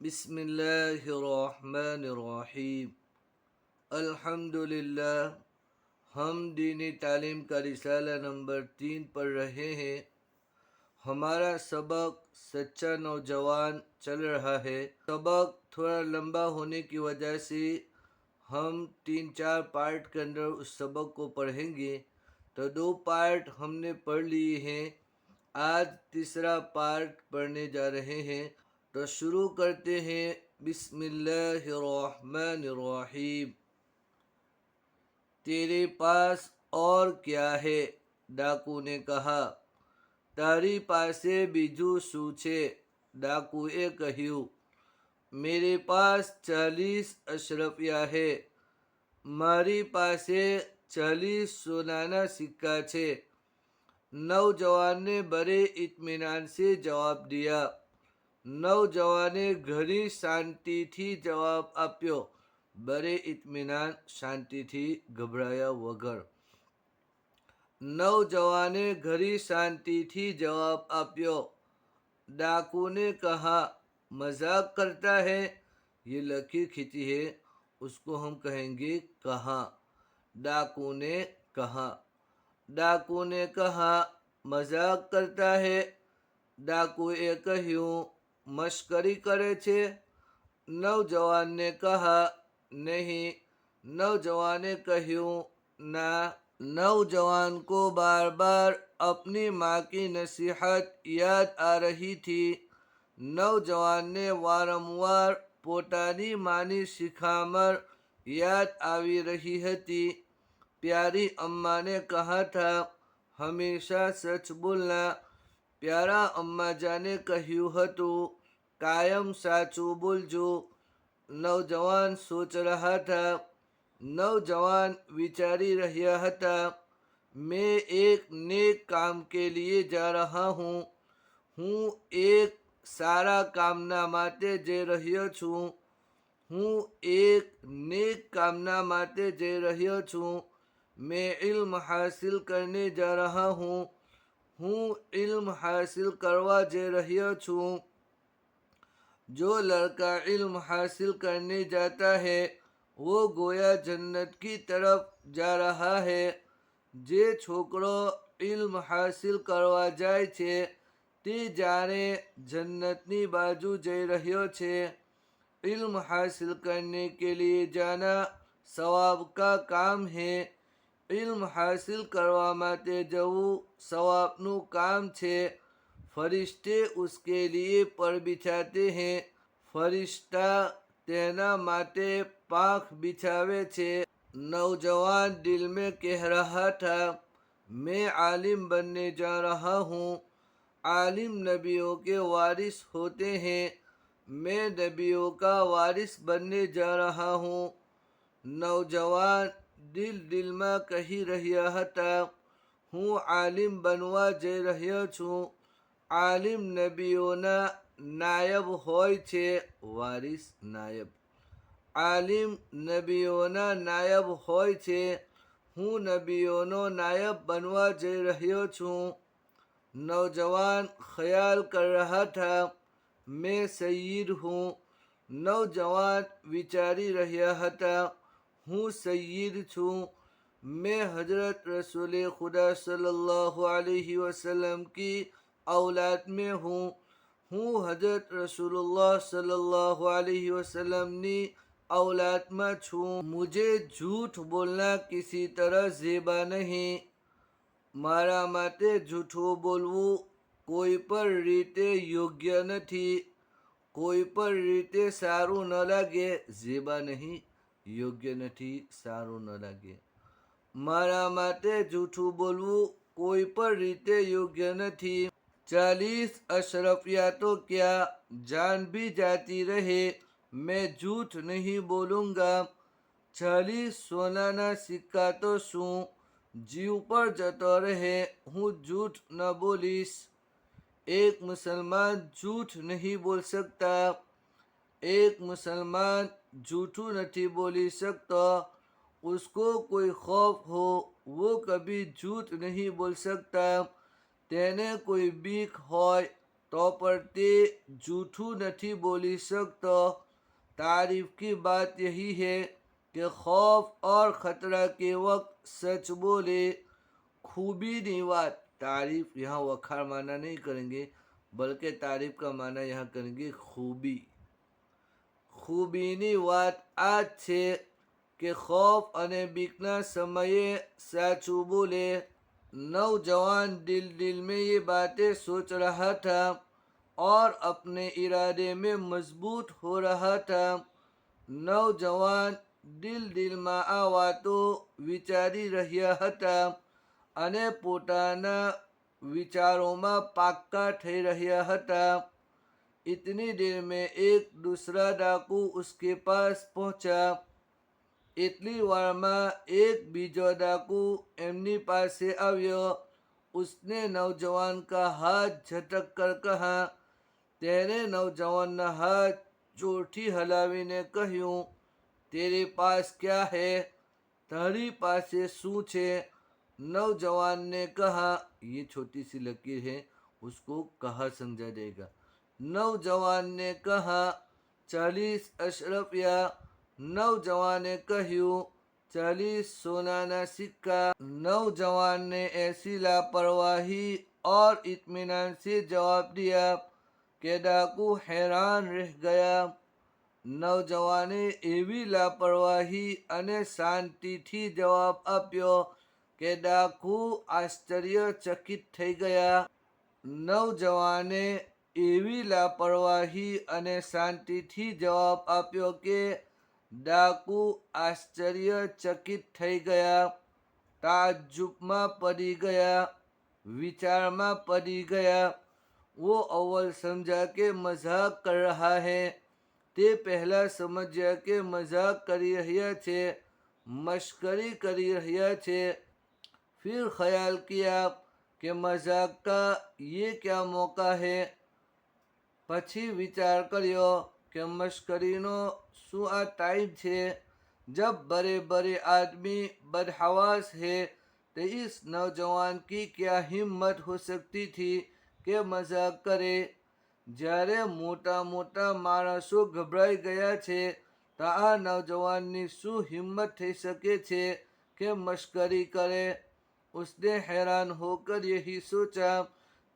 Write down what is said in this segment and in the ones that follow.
बिस्मिल्लाहिर्रहमानिर्रहीम। अल्हम्दुलिल्लाह। हम दीनी तालीम का रिसाला नंबर 3 पढ़ रहे हैं। हमारा सबक सच्चा नौजवान चल रहा है। सबक थोड़ा लंबा होने की वजह से हम 3-4 पार्ट के अंदर उस सबक को पढ़ेंगे। तो 2 पार्ट हमने पढ़ लिए हैं, आज तीसरा पार्ट पढ़ने जा रहे हैं। तो शुरू करते हैं। बिस्मिल्लाहिर्रहमानिर्रहीम। तेरे पास और क्या है? डाकू ने कहा। तारी पासे बीजू શું છે? डाकुए કહ્યું। मेरे पास 40 अशरफिया है। મારી પાસે 40 સોનાના સિક્કા છે। नौजवान ने बड़े इत्मीनान से जवाब दिया। नौजवाने घनी शांतिथी जवाब आप्यो। बड़े इत्मीनान शांतिथी घबराया वगर। नौजवाने घनी शांतिथी जवाब आप्यो। डाकू ने कहा, मजाक करता है? ये लकीर खींची है, उसको हम कहेंगे कहा। डाकू ने कहा। डाकू ने कहा, मजाक करता है? डाकुए કહ્યું, मश्करी करे छे? नौजवान ने कहा, नहीं। नौजवान ने કહ્યું, ना। नौजवान को बार बार अपनी माँ की नसीहत याद आ रही थी। नौजवान ने वारंवार પોતાની માની શિખામણ याद આવી रही હતી। प्यारी अम्मा ने कहा था, हमेशा सच बोलना। प्यारा अम्मा जाने કહ્યું હતું, कायम साचू बोलजो। नौजवान सोच रहा था। नौजवान विचारी રહ્યા હતા। मैं एक नेक काम के लिए जा रहा हूँ। હું એક સારા કામના માટે જઈ રહ્યો છું। હું એક नेक कामना माटे जई रह्यो छूं। मैं इल्म हासिल करने जा रहा हूँ। हूँ इल्म हासिल करवा जई रह्यो छूं। जो लड़का इल्म हासिल करने जाता है वो गोया जन्नत की तरफ जा रहा है। जे छोकरो इल्म हासिल करवा जाए छे ते जाने जन्नतनी बाजू जई रह्यो छे। इल्म हासिल करने के लिए जाना सवाब का काम है। इल्म हासिल करवा माटे जवू सवाबनु काम छे। फरिश्ते उसके लिए पर बिछाते हैं। फरिश्ता तेना माटे पाख बिछावे छे। नौजवान दिल में कह रहा था, मैं आलिम बनने जा रहा हूँ। आलिम नबियों के वारिस होते हैं। मैं नबियों का वारिस बनने जा रहा हूँ। नौजवान दिल दिल में कही રહ્યા હતા, હું આલિમ બનવા જઈ રહ્યો છું। આલિમ નબીઓના નાયબ હોય છે। વારિસ નાયબ। આલિમ નબીઓના નાયબ હોય છે। હું નબીઓનો નાયબ બનવા જઈ રહ્યો છું। नौजवान ख्याल कर रहा था, मैं सय्यद हूँ। नौजवान विचारी રહ્યા હતા, हूँ सय्यद छूँ। मैं हजरत रसूल खुदा सल्लल्लाहु अलैहि वसल्लम की औलाद में हूँ। हूँ हजरत रसूलुल्लाह सल्लल्लाहु अलैहि वसल्लम नी औलाद में छूँ। मुझे झूठ बोलना किसी तरह ज़ेबा नहीं। मारा माटे जूठो बोलवू कोई पर रीते योग्य नहीं। कोई पर रीते सारू न लागे। ज़ेबा नहीं, योग्य नहीं, सारू न लागे। मारा माटे जूठू बोलवू कोई पर रीते योग्य नहीं। 40 अशरफिया तो क्या जान भी जाती रहे, मैं झूठ नहीं बोलूँगा। 40 सोनाना सिक्का तो शू जीव पर जतो रहे, हूँ झूठ न बोलीश। एक मुसलमान झूठ नहीं बोल सकता। एक मुसलमान झूठू नहीं बोली सकता। उसको कोई खौफ हो वो कभी झूठ नहीं बोल सकता। तेने कोई बीक होय तो पर ते झूठू नहीं बोली सकता। तारीफ की बात यही है कि खौफ और खतरा के वक्त सच बोले। खूबी नी बात, तारीफ यहाँ वखार माना नहीं करेंगे, बल्कि तारीफ का माना यहाँ करेंगे खूबी। खूबीनी વાત આ જ છે કે ખૌફ અને બીકના સમયે સાચું બોલે। नौजवान दिल में ये बातें सोच रहा था और अपने इरादे में मजबूत हो रहा था। नौजवान दिल में आ वातो विचारी રહ્યા હતા અને પોતાના વિચારોમાં પાક્કા થઈ રહ્યા હતા। इतनी देर में एक दूसरा डाकू उसके पास पहुंचा। इतनी वार में एक बीजो डाकू एमनी पासे આવ્યો। उसने नौजवान का हाथ झटक कर कहा। तेरे नौजवान ने हाथ जोरથી હલાવીને કહ્યું, तेरे पास क्या है? तारी पासे શું છે? नौजवान ने कहा। ये छोटी सी लकीर है, उसको कहा समझा जाएगा। नौजवान ने कहा 40 अशरफिया। नौजवान ने કહ્યું 40 सोनाना सिक्का। नौजवान ने ऐसी लापरवाही और इत्मीनान से जवाब दिया कि डाकू हैरान रह गया। नौजवाने એવી લાપરવાહી અને શાંતિથી જવાબ આપ્યો કે ડાકુ આશ્ચર્યચકિત થઈ ગયા। નૌજવાને એવી લાપરવાહી અને શાંતિથી જવાબ આપ્યો કે ડાકુ આશ્ચર્યચકિત થઈ ગયા। તાજ્જુબમાં પડી गया, विचार में पड़ी गया। वो अव्वल समझा कि मजाक कर रहा है। ते पहला समझा कि मजाक करी રહ્યા છે, मश्करी करी રહ્યા છે। फिर ख्याल किया कि मजाक का ये क्या मौका है। પછી વિચાર કર્યો કે મશ્કરીનો શું આ ટાઈમ છે। जब बड़े बड़े आदमी बदहवास है तो इस नौजवान की क्या हिम्मत हो सकती थी कि मजाक करे। જ્યારે મોટા મોટા માણસો ગભરાઈ ગયા છે તો આ નौजवानની શું હિંમત થઈ શકે છે કે મશ્કરી કરે। उसने हैरान होकर यही सोचा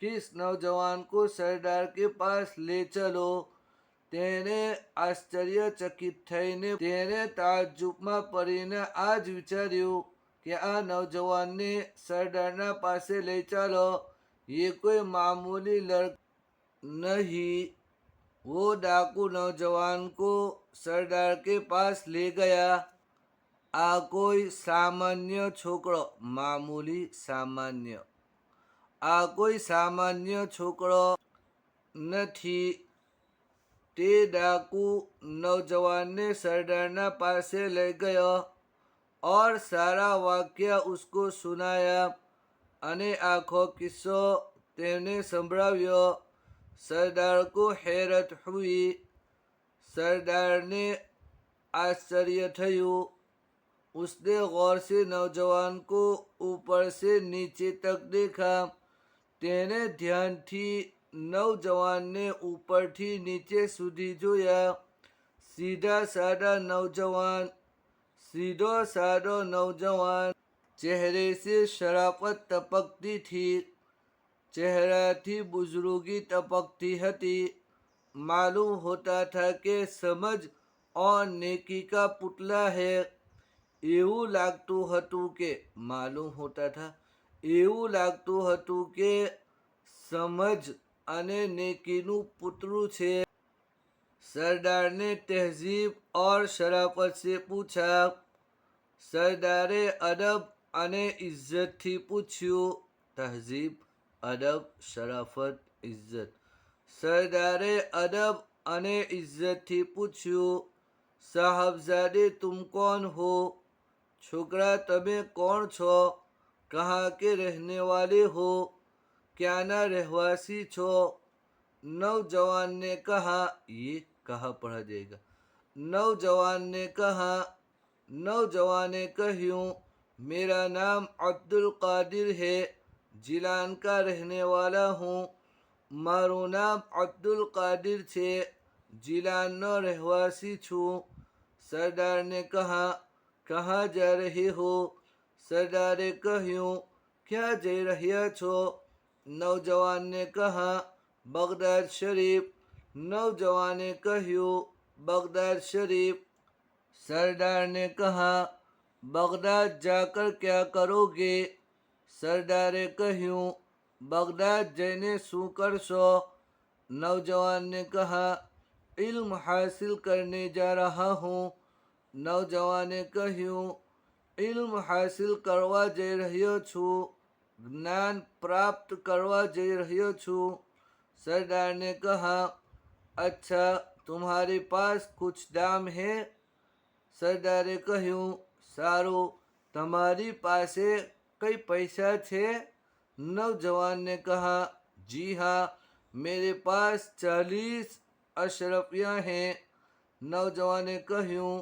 कि इस नौजवान को सरदार के पास ले चलो। तेने आश्चर्यचकित થઈને તેને તાજ્જુબમાં પડીને આ જ વિચાર્યું કે આ નौजवानને સરદારના પાસે લઈ ચાલો। ये कोई मामूली लड़का नहीं। वो डाकू नौजवान को सरदार के पास ले गया। आ कोई सामान्य छोकरो, मामूली सामान्य, आ कोई सामान्य छोकरो नहीं। ते डाकू नौजवान ने सरदारना पासे ले गयो और सारा वाक्य उसको सुनाया અને આખો કિસ્સો તેને સંભળાવ્યો। सरदार को हैरत हुई। सरदार ने आश्चर्य थયું। उसने गौर से नौजवान को ऊपर से नीचे तक देखा। तेने ध्यानથી नौजवानને ઉપરથી નીચે સુધી જોયા। सीधा सादा नौजवान, सीधो सादो नौजवान। चेहरे से शराफत टपकती थी। चेहराથી बुजुर्गी टपकती હતી। मालूम होता था कि समझ और नेकी का पुतला है। એવું લાગતું હતું કે માલુમ હોતા था, એવું લાગતું હતું કે સમજ અને नेकीનું પુતળું છે। सरदार ने तहजीब और शराफत से पूछा। सरदारे अदब અને ઇજ્જતથી પૂછ્યું। તહજીબ, અદબ, શરાફત, ઇજ્જત। સરદારે અદબ અને ઇજ્જતથી પૂછ્યું, સાહબજાદે तुम कौन हो? छोकरा તમે કોણ છો? कहाँ के रहने वाले हो? ક્યાંના રહેવાસી છો? नौजवान ने कहा। ये कहा पढ़ा जाएगा। नौजवान ने कहा। नौजवाने કહ્યું, मेरा नाम अब्दुल कादिर है, जिलान का रहने वाला हूँ। મારું નામ અબ્દુલ કાदिर છે, जिलानो रहवासी छू। सरदार ने कहा, कहाँ जा रहे हो? सरदारे કહ્યું, ક્યાં જઈ રહ્યા છો? નौजवान ने कहा, बगदाद शरीफ। नौजवाने કહ્યું, बगदाद शरीफ। सरदार ने कहा, बगदाद जाकर क्या करोगे? सरदारे કહ્યું, बगदाद जैने શું કરશો? नौजवान ने कहा, इल्म हासिल करने जा रहा हूँ। नौजवाने કહ્યું, इल्म हासिल करवा જઈ રહ્યો છું, ज्ञान प्राप्त करवा જઈ રહ્યો છું। सरदार ने कहा, अच्छा तुम्हारे पास कुछ दाम है? सरदारे કહ્યું, સારું, તમારી પાસે કઈ પૈસા છે? नौजवान ने कहा, जी हाँ, मेरे पास 40 अशरफियाँ हैं। नौजवाने કહ્યું,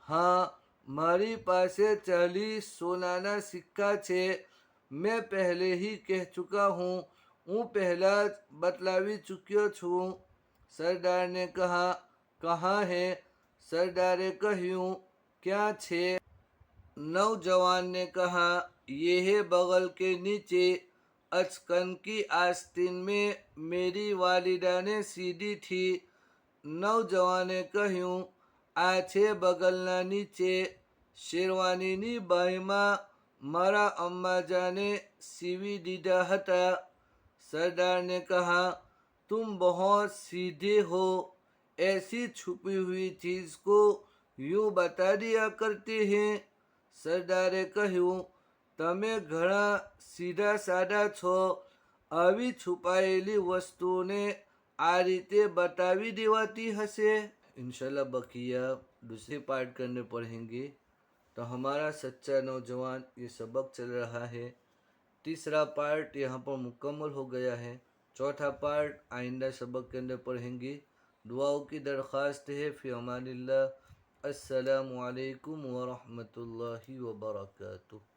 हाँ, મારી પાસે 40 સોનાના સિક્કા છે। मैं पहले ही कह चुका हूँ, હું પહેલા જ બતલાવી ચૂક્યો છું। सरदार ने कहा, कहाँ है? सरदारे કહ્યું, क्या छे? नौजवान ने कहा, ये है बगल के नीचे, अचकन की आस्तीन में मेरी वालिदा ने सीधी थी। नौजवाने કહ્યું, આ છે બગલના નીચે, શેરવાનીની બાઈમાં મારા अम्माजाने सीवी दीदा हता। सरदार ने कहा, तुम बहुत सीधे हो, ऐसी छुपी हुई चीज को यूं बता दिया करते हैं। सरदारे કહ્યું, તમે ઘણા સીધા સાદા છો, આવી છુપાયેલી વસ્તુને आ रीते बतावी देवाती हसे। इंशाल्लाह बकिया दूसरे पार्ट के अंदर पढ़ेंगे। तो हमारा सच्चा नौजवान ये सबक चल रहा है। तीसरा पार्ट यहाँ पर मुकम्मल हो गया है। चौथा पार्ट आइंदा सबक के अंदर पढ़ेंगे। दुआओं की दरख्वास्त है। फ़ी अमानिल्लाह। अस्सलामु अलैकुम व रहमतुल्लाहि व बरकातुहू।